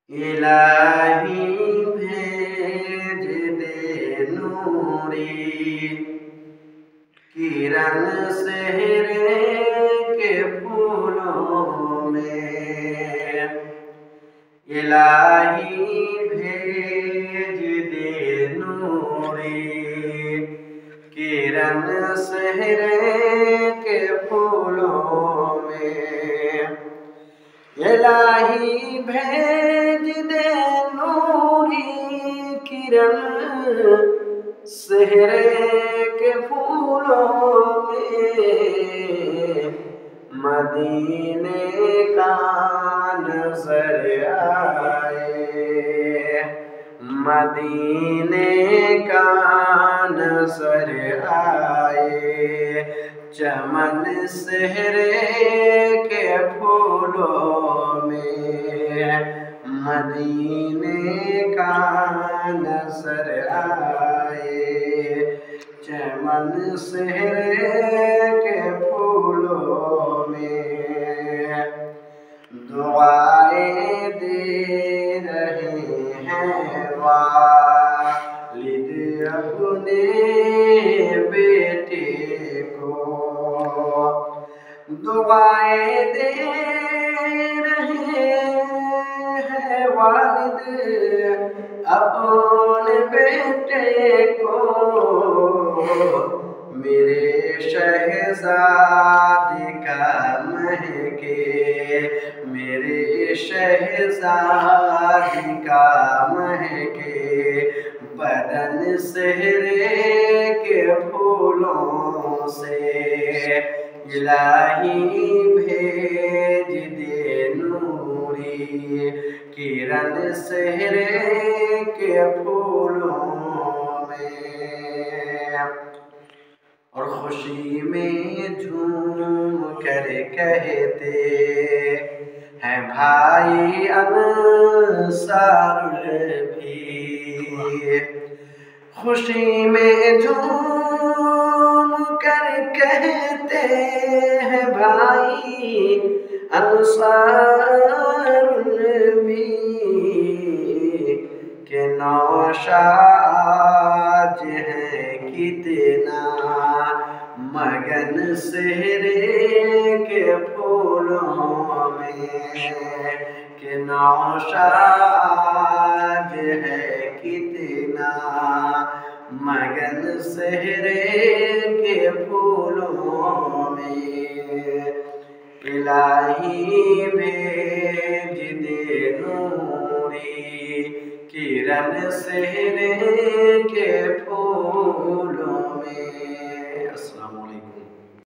इलाही भेज दे नूरी किरण सेहरे के फूलों में। इलाही भेज दे नूरी किरण सेहरे के फूलों में। इलाही भेज दे नूरी किरण सेहरे के फूलों में। मदीने का नजर आए, मदीने का नजर आए। चमन सेहरे के फूलों में। मदीने का नजर आए, चमन सेहरे के फूलों में। दुआएं दे रहे हैं वालिद अपने बेटे को। दुआएं दे रहे हैं वालिद अपने बेटे को। मेरे शहजादे का महके, मेरे शहजादे का महके बदन सेहरे के फूलों से। इलाही भेज दे नूरी किरण सेहरे के फूलों में। और खुशी में झूम कर कहते हैं भाई अंसारुल भी। खुशी में झूम कर कहते हैं भाई अंसारुल भी के नौशाद है कितना मगन सेहरे के फूलों में। के नौशाद है कितना मगन सेहरे के फूलों में। इलाही भेज दे नूरी किरण सेहरे